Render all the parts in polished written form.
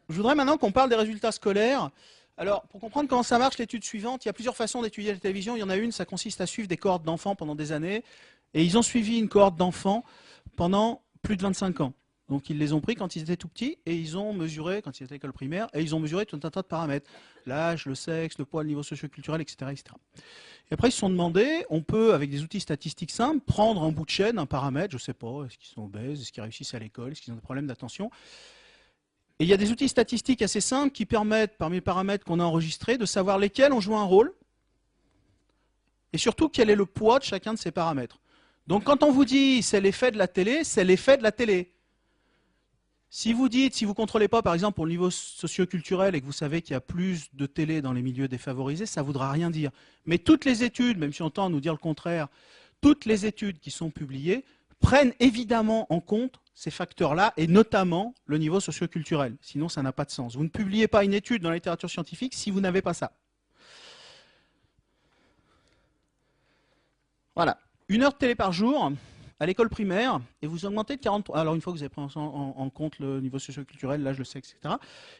Je voudrais maintenant qu'on parle des résultats scolaires. Alors, pour comprendre comment ça marche, l'étude suivante, il y a plusieurs façons d'étudier la télévision. Il y en a une, ça consiste à suivre des cohortes d'enfants pendant des années. Et ils ont suivi une cohorte d'enfants pendant plus de 25 ans. Donc, ils les ont pris quand ils étaient tout petits et ils ont mesuré, quand ils étaient à l'école primaire, et ils ont mesuré tout un tas de paramètres. L'âge, le sexe, le poids, le niveau socio-culturel, etc., etc. Et après, ils se sont demandé, on peut, avec des outils statistiques simples, prendre en bout de chaîne un paramètre, je ne sais pas, est-ce qu'ils sont obèses, est-ce qu'ils réussissent à l'école, est-ce qu'ils ont des problèmes d'attention. Et il y a des outils statistiques assez simples qui permettent, parmi les paramètres qu'on a enregistrés, de savoir lesquels ont joué un rôle et surtout quel est le poids de chacun de ces paramètres. Donc quand on vous dit c'est l'effet de la télé, c'est l'effet de la télé. Si vous dites, si vous ne contrôlez pas par exemple pour le niveau socio-culturel et que vous savez qu'il y a plus de télé dans les milieux défavorisés, ça ne voudra rien dire. Mais toutes les études, même si on tend à nous dire le contraire, toutes les études qui sont publiées prennent évidemment en compte ces facteurs-là, et notamment le niveau socio-culturel. Sinon, ça n'a pas de sens. Vous ne publiez pas une étude dans la littérature scientifique si vous n'avez pas ça. Voilà. 1 heure de télé par jour à l'école primaire, et vous augmentez de 43%. Alors, une fois que vous avez pris en compte le niveau socio-culturel, l'âge, le sexe, etc.,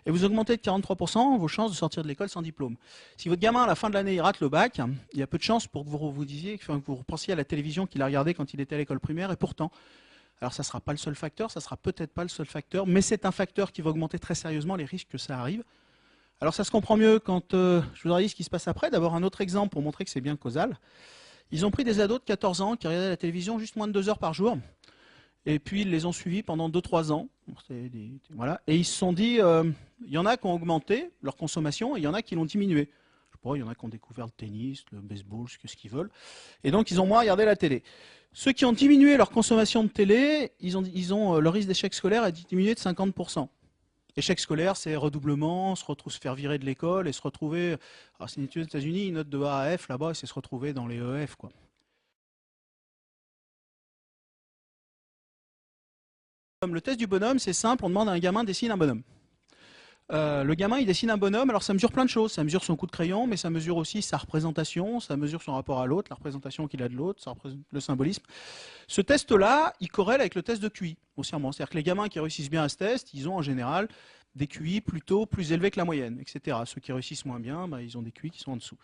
et vous augmentez de 43% vos chances de sortir de l'école sans diplôme. Si votre gamin, à la fin de l'année, il rate le bac, il y a peu de chances pour que vous disiez, que vous pensiez à la télévision qu'il a regardée quand il était à l'école primaire, et pourtant, alors ça ne sera pas le seul facteur, ça ne sera peut-être pas le seul facteur, mais c'est un facteur qui va augmenter très sérieusement les risques que ça arrive. Alors ça se comprend mieux quand je vous aurais dit ce qui se passe après. D'abord un autre exemple pour montrer que c'est bien causal. Ils ont pris des ados de 14 ans qui regardaient la télévision juste moins de 2 heures par jour, et puis ils les ont suivis pendant 2-3 ans. Voilà. Et ils se sont dit, il y en a qui ont augmenté leur consommation, et il y en a qui l'ont diminué. Je sais pas, il y en a qui ont découvert le tennis, le baseball, ce qu'ils veulent. Et donc ils ont moins regardé la télé. Ceux qui ont diminué leur consommation de télé, leur risque d'échec scolaire a diminué de 50%. Échec scolaire, c'est redoublement, se faire virer de l'école et se retrouver. Alors, c'est une étude aux États-Unis, une note de A à F là-bas, et c'est se retrouver dans les EF, quoi. Le test du bonhomme, c'est simple, on demande à un gamin de dessiner un bonhomme. Le gamin, il dessine un bonhomme, alors ça mesure plein de choses. Ça mesure son coup de crayon, mais ça mesure aussi sa représentation, ça mesure son rapport à l'autre, la représentation qu'il a de l'autre, ça représente le symbolisme. Ce test-là, il corrèle avec le test de QI, grossièrement. C'est-à-dire que les gamins qui réussissent bien à ce test, ils ont en général des QI plutôt plus élevés que la moyenne, etc. Ceux qui réussissent moins bien, bah, ils ont des QI qui sont en dessous.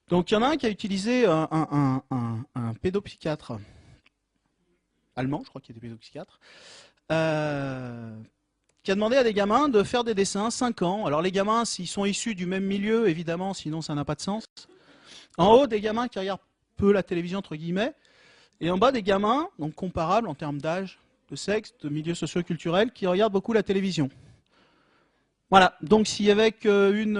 Donc il y en a un qui a utilisé un pédopsychiatre allemand, je crois qu'il était pédopsychiatre, qui a demandé à des gamins de faire des dessins, 5 ans. Alors les gamins, s'ils sont issus du même milieu, évidemment, sinon ça n'a pas de sens. En haut, des gamins qui regardent peu la télévision, entre guillemets, et en bas, des gamins, donc comparables en termes d'âge, de sexe, de milieu socio-culturel, qui regardent beaucoup la télévision. Voilà, donc s'il y avait qu'une...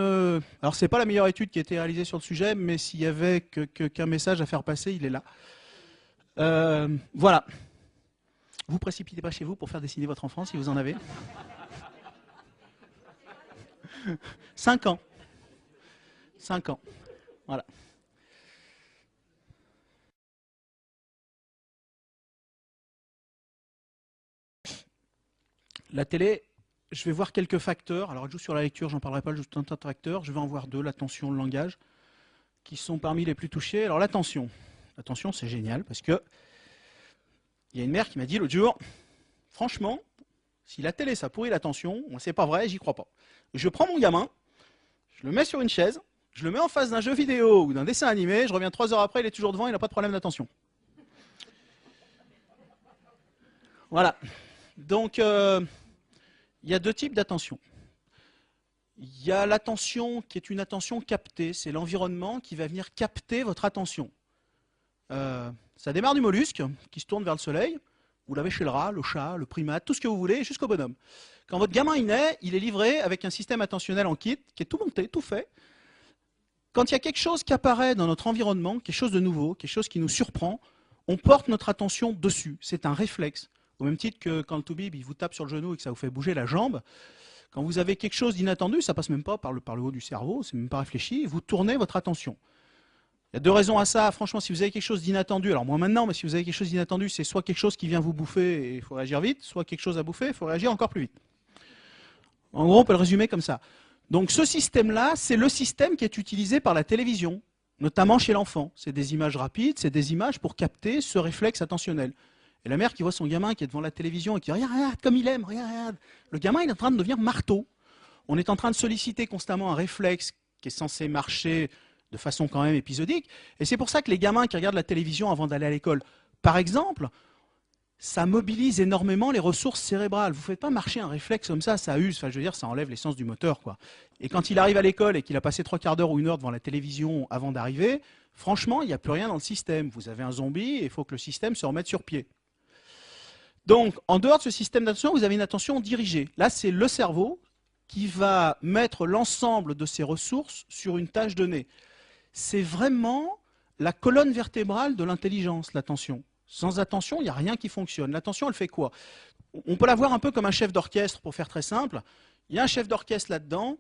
alors c'est pas la meilleure étude qui a été réalisée sur le sujet, mais s'il y avait qu'un message à faire passer, il est là. Voilà. Vous précipitez pas chez vous pour faire dessiner votre enfant si vous en avez. 5 ans. 5 ans. Voilà. La télé, je vais voir quelques facteurs. Alors, je joue sur la lecture, j'en parlerai pas, juste un tas de facteurs. Je vais en voir 2, l'attention, le langage, qui sont parmi les plus touchés. Alors, l'attention. L'attention, c'est génial parce que il y a une mère qui m'a dit l'autre jour, franchement, si la télé, ça pourrit l'attention, c'est pas vrai, j'y crois pas. Je prends mon gamin, je le mets sur une chaise, je le mets en face d'un jeu vidéo ou d'un dessin animé, je reviens 3 heures après, il est toujours devant, il n'a pas de problème d'attention. Voilà. Donc, il y a 2 types d'attention. Il y a l'attention qui est une attention captée, c'est l'environnement qui va venir capter votre attention. Ça démarre du mollusque qui se tourne vers le soleil, vous l'avez chez le rat, le chat, le primate, tout ce que vous voulez, jusqu'au bonhomme. Quand votre gamin il naît, il est livré avec un système attentionnel en kit qui est tout monté, tout fait. Quand il y a quelque chose qui apparaît dans notre environnement, quelque chose de nouveau, quelque chose qui nous surprend, on porte notre attention dessus. C'est un réflexe. Au même titre que quand le toubib il vous tape sur le genou et que ça vous fait bouger la jambe, quand vous avez quelque chose d'inattendu, ça passe même pas par le haut du cerveau, c'est même pas réfléchi, vous tournez votre attention. Il y a 2 raisons à ça. Franchement, si vous avez quelque chose d'inattendu, alors moins maintenant, mais si vous avez quelque chose d'inattendu, c'est soit quelque chose qui vient vous bouffer et il faut réagir vite, soit quelque chose à bouffer, il faut réagir encore plus vite. En gros, on peut le résumer comme ça. Donc ce système-là, c'est le système qui est utilisé par la télévision, notamment chez l'enfant. C'est des images rapides, c'est des images pour capter ce réflexe attentionnel. Et la mère qui voit son gamin qui est devant la télévision et qui dit « Regarde, regarde comme il aime, regarde, regarde ». Le gamin, il est en train de devenir marteau. on est en train de solliciter constamment un réflexe qui est censé marcher de façon quand même épisodique. Et c'est pour ça que les gamins qui regardent la télévision avant d'aller à l'école, par exemple, ça mobilise énormément les ressources cérébrales. Vous ne faites pas marcher un réflexe comme ça use, enfin je veux dire, ça enlève l'essence du moteur, quoi. Et quand il arrive à l'école et qu'il a passé 3/4 d'heure ou 1 heure devant la télévision avant d'arriver, franchement, il n'y a plus rien dans le système. Vous avez un zombie et il faut que le système se remette sur pied. Donc, en dehors de ce système d'attention, vous avez une attention dirigée. Là, c'est le cerveau qui va mettre l'ensemble de ses ressources sur une tâche donnée. C'est vraiment la colonne vertébrale de l'intelligence, l'attention. Sans attention, il n'y a rien qui fonctionne. L'attention, elle fait quoi? On peut la voir un peu comme un chef d'orchestre, pour faire très simple. Il y a un chef d'orchestre là-dedans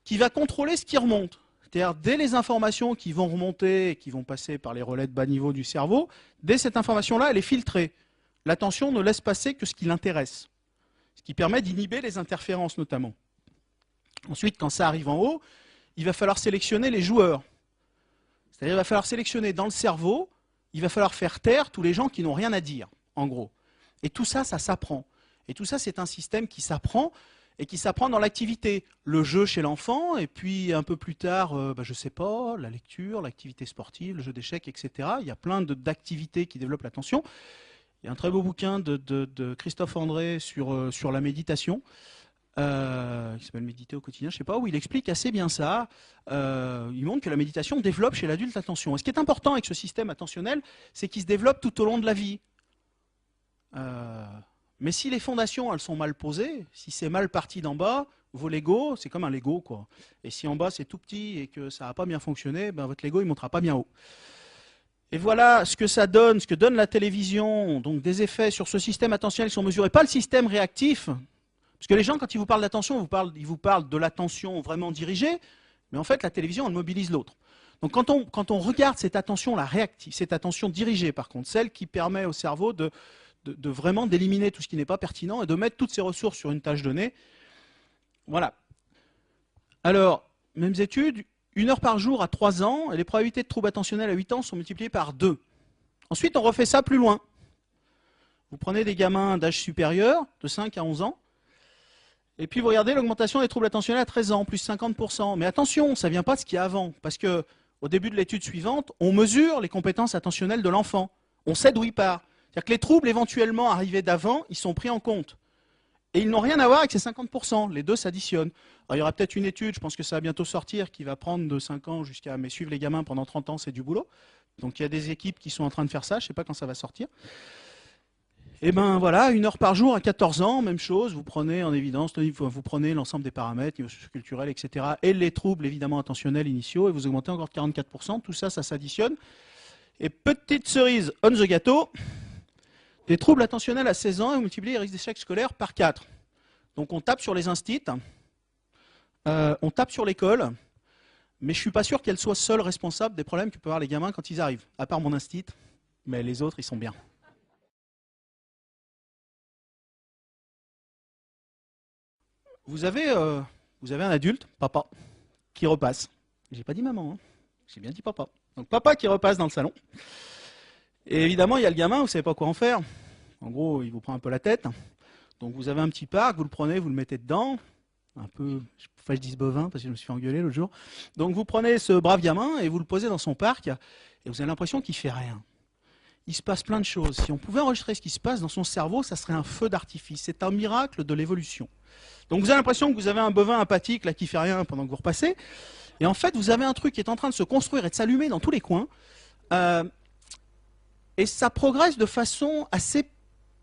qui va contrôler ce qui remonte. C'est-à-dire, dès les informations qui vont remonter et qui vont passer par les relais de bas niveau du cerveau, dès cette information-là, elle est filtrée. L'attention ne laisse passer que ce qui l'intéresse, ce qui permet d'inhiber les interférences notamment. Ensuite, quand ça arrive en haut, il va falloir sélectionner les joueurs. C'est-à-dire qu'il va falloir sélectionner dans le cerveau, il va falloir faire taire tous les gens qui n'ont rien à dire, en gros. Et tout ça, ça s'apprend. Et tout ça, c'est un système qui s'apprend et qui s'apprend dans l'activité. Le jeu chez l'enfant, et puis un peu plus tard, je ne sais pas, la lecture, l'activité sportive, le jeu d'échecs, etc. Il y a plein d'activités qui développent l'attention. Il y a un très beau bouquin de Christophe André sur la méditation, qui s'appelle Méditer au quotidien, je ne sais pas, où il explique assez bien ça. Il montre que la méditation développe chez l'adulte l'attention. Et ce qui est important avec ce système attentionnel, c'est qu'il se développe tout au long de la vie. Mais si les fondations elles sont mal posées, si c'est mal parti d'en bas, vos Lego, c'est comme un Lego, quoi. Et si en bas c'est tout petit et que ça n'a pas bien fonctionné, ben votre Lego il ne montera pas bien haut. Et voilà ce que ça donne, ce que donne la télévision, donc des effets sur ce système attentionnel qui sont mesurés, pas le système réactif, parce que les gens quand ils vous parlent d'attention, ils vous parlent de l'attention vraiment dirigée, mais en fait la télévision elle mobilise l'autre. Donc quand on regarde cette attention-là réactive, cette attention dirigée par contre, celle qui permet au cerveau de vraiment d'éliminer tout ce qui n'est pas pertinent et de mettre toutes ses ressources sur une tâche donnée, voilà. Alors, mêmes études, 1 heure par jour à 3 ans, et les probabilités de troubles attentionnels à 8 ans sont multipliées par 2. Ensuite, on refait ça plus loin. Vous prenez des gamins d'âge supérieur, de 5 à 11 ans, et puis vous regardez l'augmentation des troubles attentionnels à 13 ans, plus 50%. Mais attention, ça ne vient pas de ce qu'il y a avant, parce qu'au début de l'étude suivante, on mesure les compétences attentionnelles de l'enfant. On sait d'où il part. C'est-à-dire que les troubles éventuellement arrivés d'avant, ils sont pris en compte. Et ils n'ont rien à voir avec ces 50%. Les deux s'additionnent. Alors, il y aura peut-être une étude, je pense que ça va bientôt sortir, qui va prendre de 5 ans jusqu'à... Mais suivre les gamins pendant 30 ans, c'est du boulot. Donc il y a des équipes qui sont en train de faire ça. Je ne sais pas quand ça va sortir. Et ben voilà, 1 heure par jour à 14 ans, même chose. Vous prenez en évidence, vous prenez l'ensemble des paramètres, niveau culturel, etc. Et les troubles évidemment attentionnels initiaux. Et vous augmentez encore de 44%. Tout ça, ça s'additionne. Et petite cerise on the gâteau, des troubles attentionnels à 16 ans et vous multipliez les risques d'échec scolaire par 4. Donc on tape sur les instits, on tape sur l'école, mais je ne suis pas sûr qu'elle soit seule responsable des problèmes que peuvent avoir les gamins quand ils arrivent. À part mon instit, mais les autres, ils sont bien. Vous avez un adulte, papa, qui repasse. J'ai pas dit maman, hein. J'ai bien dit papa. Donc papa qui repasse dans le salon. Et évidemment, il y a le gamin, vous ne savez pas quoi en faire. En gros, il vous prend un peu la tête. Donc vous avez un petit parc, vous le prenez, vous le mettez dedans. Un peu, je dis ce bovin parce que je me suis fait engueuler l'autre jour. Donc vous prenez ce brave gamin et vous le posez dans son parc et vous avez l'impression qu'il ne fait rien. Il se passe plein de choses. Si on pouvait enregistrer ce qui se passe dans son cerveau, ça serait un feu d'artifice. C'est un miracle de l'évolution. Donc vous avez l'impression que vous avez un bovin apathique là, qui ne fait rien pendant que vous repassez. Et en fait, vous avez un truc qui est en train de se construire et de s'allumer dans tous les coins. Et ça progresse de façon assez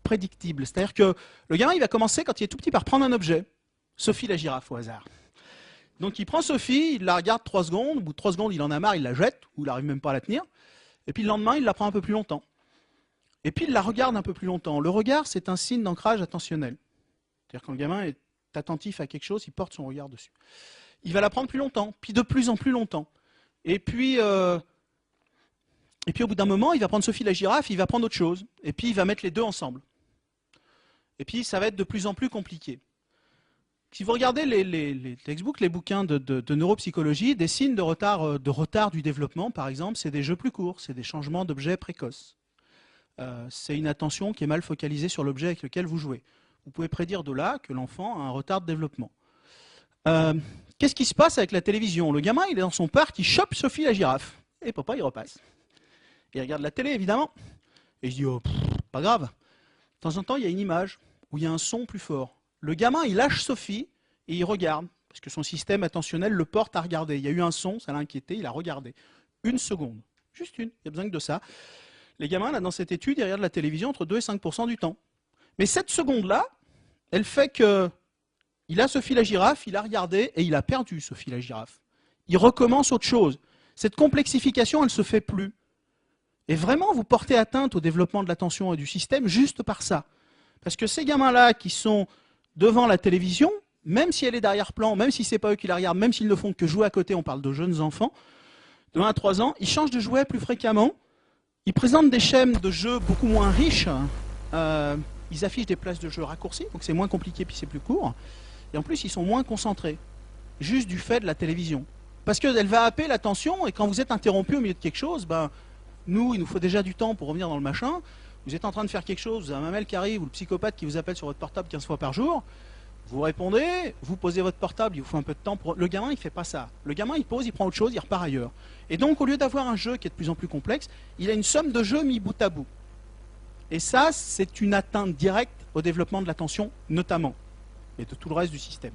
prédictible. C'est-à-dire que le gamin, il va commencer, quand il est tout petit, par prendre un objet. Sophie la girafe, au hasard. Donc il prend Sophie, il la regarde 3 secondes, au bout de 3 secondes, il en a marre, il la jette, ou il n'arrive même pas à la tenir. Et puis le lendemain, il la prend un peu plus longtemps. Et puis il la regarde un peu plus longtemps. Le regard, c'est un signe d'ancrage attentionnel. C'est-à-dire quand le gamin est attentif à quelque chose, il porte son regard dessus. Il va la prendre plus longtemps, puis de plus en plus longtemps. Et puis au bout d'un moment, il va prendre Sophie la girafe, il va prendre autre chose. Et puis il va mettre les deux ensemble. Et puis ça va être de plus en plus compliqué. Si vous regardez les textbooks, les bouquins de neuropsychologie, des signes de retard du développement, par exemple, c'est des jeux plus courts, c'est des changements d'objets précoces. C'est une attention qui est mal focalisée sur l'objet avec lequel vous jouez. Vous pouvez prédire de là que l'enfant a un retard de développement. Qu'est-ce qui se passe avec la télévision? Le gamin, il est dans son parc, il chope Sophie la girafe. Et papa, il repasse. Il regarde la télé, évidemment. Et je dis, oh, pas grave. De temps en temps, il y a une image où il y a un son plus fort. Le gamin, il lâche Sophie et il regarde. Parce que son système attentionnel le porte à regarder. Il y a eu un son, ça l'a inquiété, il a regardé. 1 seconde. Juste une. Il n'y a besoin que de ça. Les gamins, là, dans cette étude, ils regardent la télévision entre 2 et 5% du temps. Mais cette seconde-là, elle fait que il a Sophie la girafe, il a regardé et il a perdu Sophie la girafe. Il recommence autre chose. Cette complexification, elle ne se fait plus. Et vraiment, vous portez atteinte au développement de l'attention et du système juste par ça. Parce que ces gamins-là qui sont devant la télévision, même si elle est d'arrière-plan, même si ce n'est pas eux qui la regardent, même s'ils ne font que jouer à côté, on parle de jeunes enfants, de 1 à 3 ans, ils changent de jouet plus fréquemment, ils présentent des schèmes de jeux beaucoup moins riches, ils affichent des places de jeu raccourcies, donc c'est moins compliqué puis c'est plus court. Et en plus, ils sont moins concentrés, juste du fait de la télévision. Parce qu'elle va happer l'attention, et quand vous êtes interrompu au milieu de quelque chose, ben, il nous faut déjà du temps pour revenir dans le machin. Vous êtes en train de faire quelque chose, vous avez un mail qui arrive, ou le psychopathe qui vous appelle sur votre portable 15 fois par jour, vous répondez, vous posez votre portable, il vous faut un peu de temps. Le gamin, il ne fait pas ça. Le gamin, il pose, il prend autre chose, il repart ailleurs. Et donc, au lieu d'avoir un jeu qui est de plus en plus complexe, il a une somme de jeux mis bout à bout. Et ça, c'est une atteinte directe au développement de l'attention, notamment, et de tout le reste du système.